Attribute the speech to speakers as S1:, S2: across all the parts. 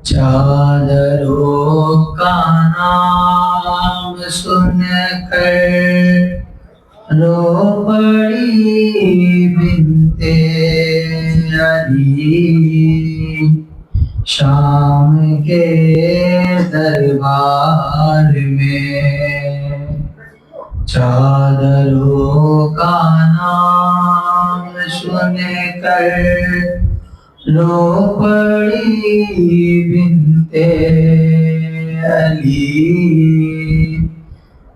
S1: چادروں کا نام سن کر رو پڑی بنت علی، شام کے دربار میں۔ چادروں کا نام سن کر رو پڑی بنت علی،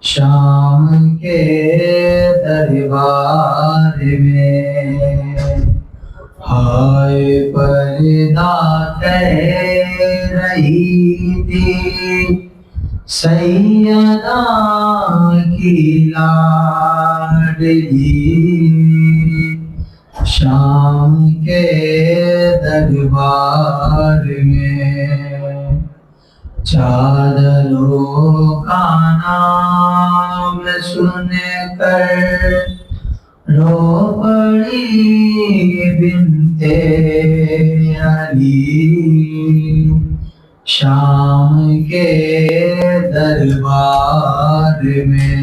S1: شام کے دربار میں۔ ہائے پردہ کہہ رہی تھی سیدہ کی لاڈلی، شام کے دربار میں۔ چادروں کا نام سن کر رو پڑی بنت علی، شام کے دربار میں۔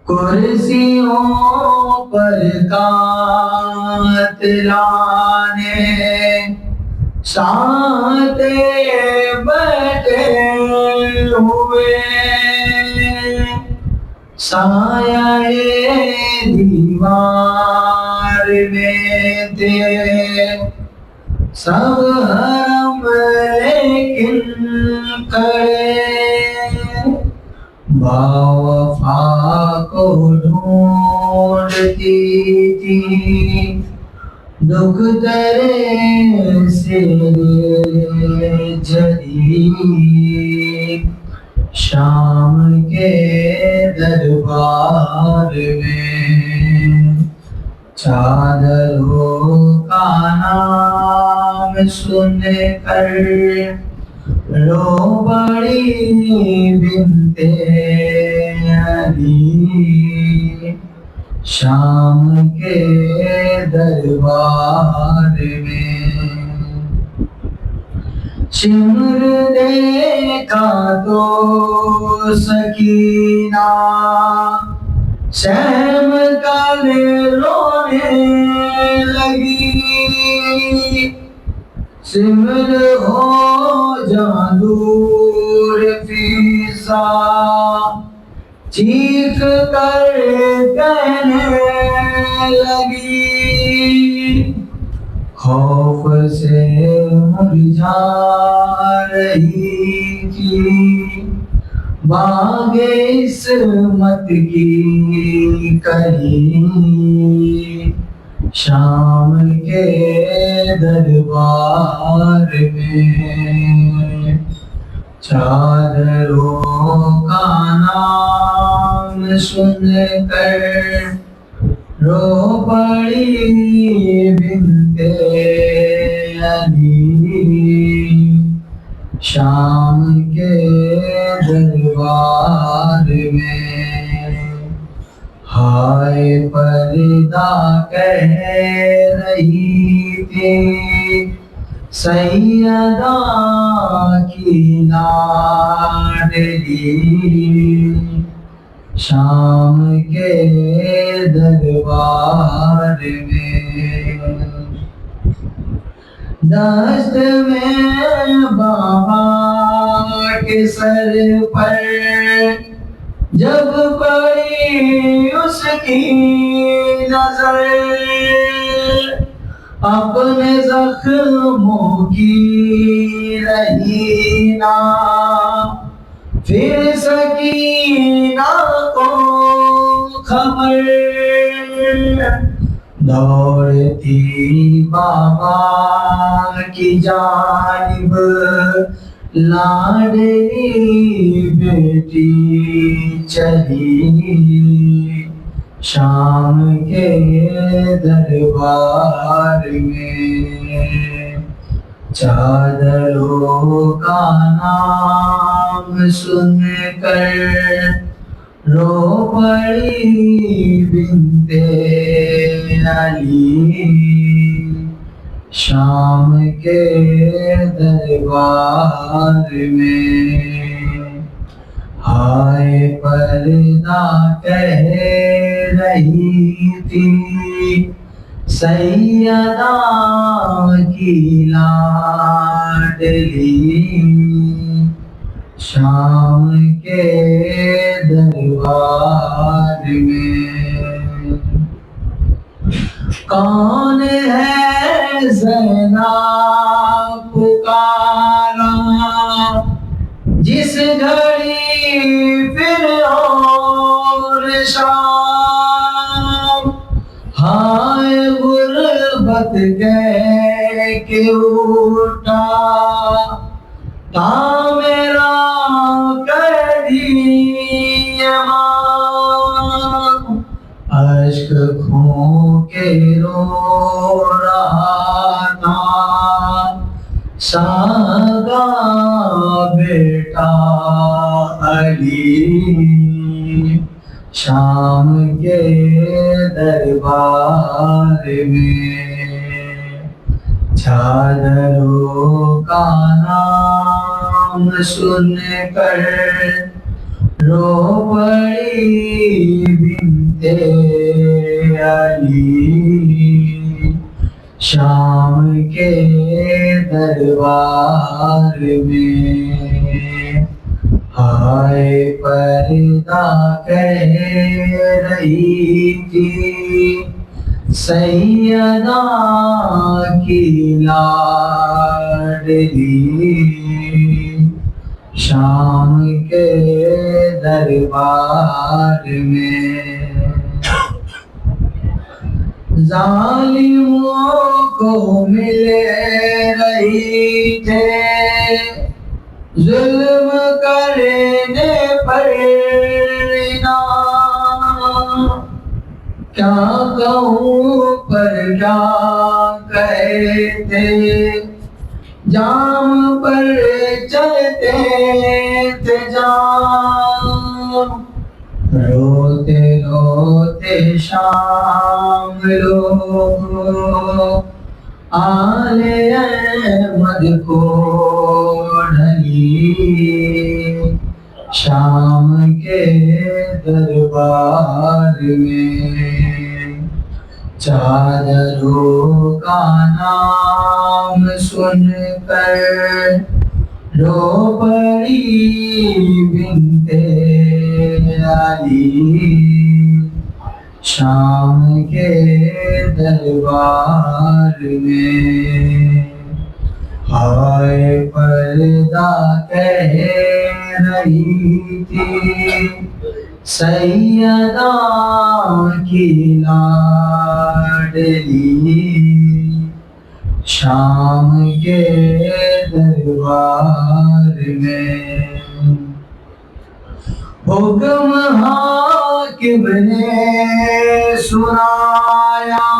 S1: کرسیوں پر قاتلانے ساتھ بیٹھے ہوئے، سایہ دیوار میں تھے سب حرم لیکن کھڑے، باوفا کو ڈھونڈتی تھی دکھ درے سے جلی، شام کے دربار میں۔ چادروں کا نام سن کر رو پڑی بنت علی، شام کے دربار میں۔ چمر دیکھا تو سکینہ سہم کر رونے لگی، سمر ہو جا دور فضا چیخ کر کہنے لگی، خوف سے مرجھا رہی تھی باغ عصمت کی کلی، شام کے دربار میں۔ چادروں کا نام سن کر رو پڑی بنت علی، شام کے دربار میں۔ ہائے پردہ کہہ رہی تھی سیدہ کی لاڈلی، شام کے دربار میں۔ دست میں بابا کے سر پر جب پڑی اس کی نظر، اپنے زخموں کی رہی نہ پھر سکینہ کو خبر، دوڑتی بابا کی جانب لاڈلی بیٹی چلی، شام کے دربار میں۔ چادروں کا نام سن کر رو پڑی بنت علی، شام کے دربار میں ہائے پردہ کہہ رہی تھی سیدہ کی لاڈلی شام کے دربار میں کون ہے زینب پکارا جس گھڑی پھر اور شام ہائے غربت کہہ کے اٹھا تا میرا قیدی امام اشک کھوں کے رو رہا تھا ساگا بیٹا علی شام کے دربار میں چادروں کا نام سن کر رو پڑی بنت علی شام کے دربار میں ہائے پردہ کہہ رہی تھی سیدہ کی لاڈلی شام کے دربار میں ظالموں کو مل رہی تھے ظلم کرنے پر انعام کیا کہوں پر کیا کہتے جام پر چلتے تھے جام روتے روتے شام لوگ آل احمد کو ڈھلی شام کے دربار میں چادروں کا نام سن کر رو پڑی بنت علی شام کے دربار میں ہائے پردہ کہہ رہی تھی سیدہ کی لاڈلی شام کے دربار میں حکم حاکم نے سنایا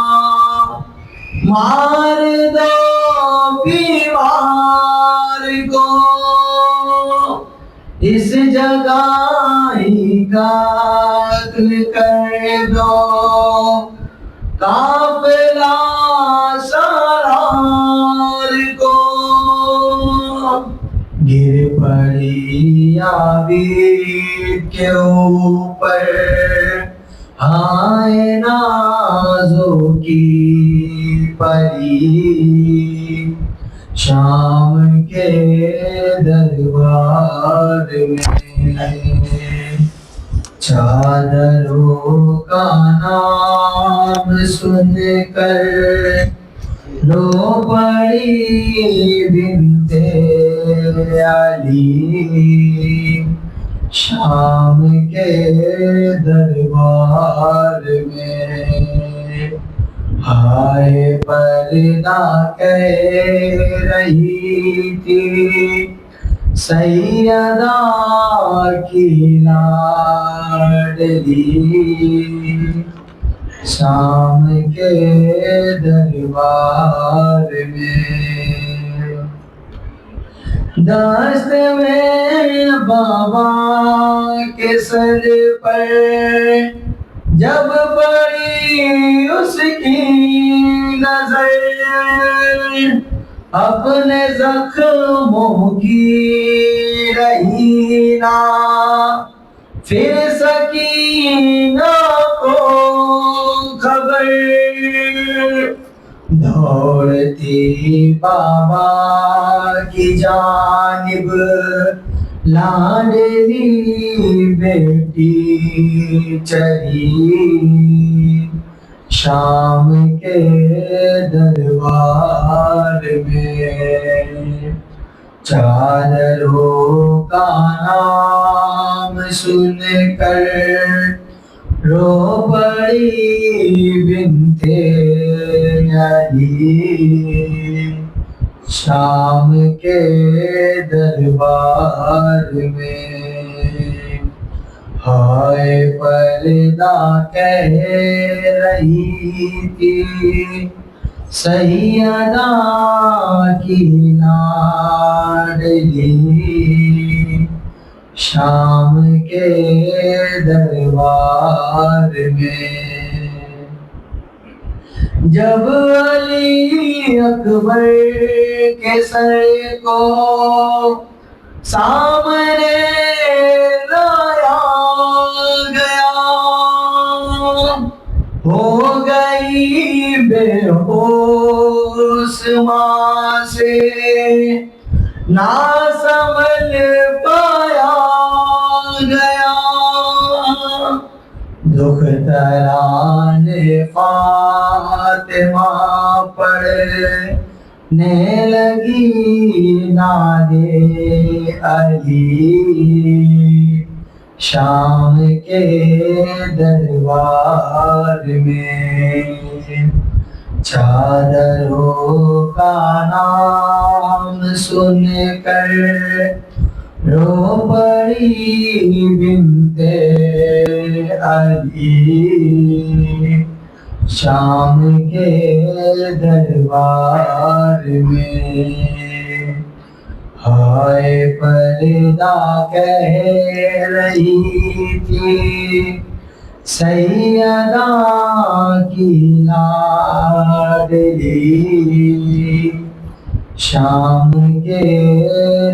S1: مار دو بیمار کو اس جگہ ہی قتل کر دو قافلہ سرار کو گر پڑی عبید کے اوپر ہائے نازوں کی پری شام کے دربار میں چادروں کا نام سن کر رو پڑی بنت علی شام کے دربار میں ہائے پردہ کہہ رہی تھی سیدہ کی لاڈلی شام کے دربار میں دست میں بابا کے سر پر جب پڑی اس کی نظر اپنے زخموں کی رہی نا، پھر سکینہ کو خبر، دوڑتی بابا کی جانب لاڈلی بیٹی چلی، شام کے دربار میں چادروں کا نام سن کر رو پڑی بنت علی، شام کے دربار میں ہائے پردہ کہہ رہی تھی سیدہ کی لاڈلی، شام کے دربار میں جب علی اکبر کے سر کو سامنے لایا گیا، ہو گئی بے ہوش ماں سے نہ سنبھل پایا گیا، دختران فاطمہ پڑھنے لگی ناد علی، شام کے دربار میں چادروں کا نام سن کر رو پڑی بنت علی، شام کے دربار میں ہائے پردہ کہہ رہی تھی سیدہ کی لاڈلی، شام کے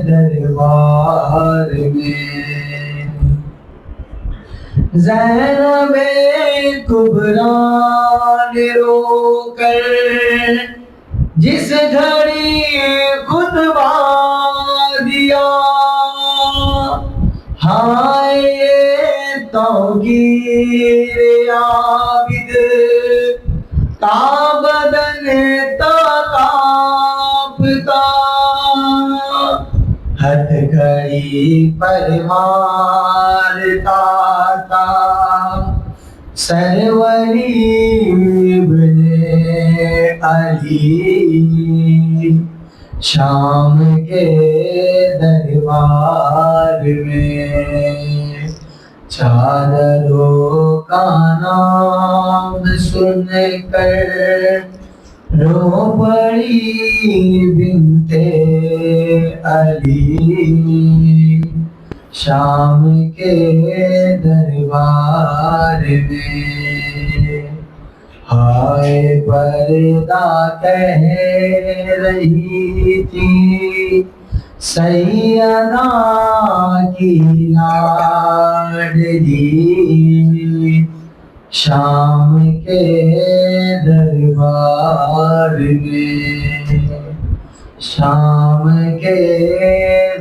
S1: دربار میں زینب کبریٰ نے رو کر جس گھڑی خطبہ دیا، ہائے توقیر عابد کا بدن کانپتا، ہتھ گھڑی پر مارتا تھا سروری ابن علی، شام کے دربار میں چادروں کا نام سن کر رو پڑی بنت علی، شام کے دربار میں ہائے پردہ کہہ رہی تھی سیدہ کی لاڈلی، شام کے دربار میں، شام کے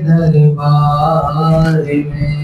S1: دربار میں۔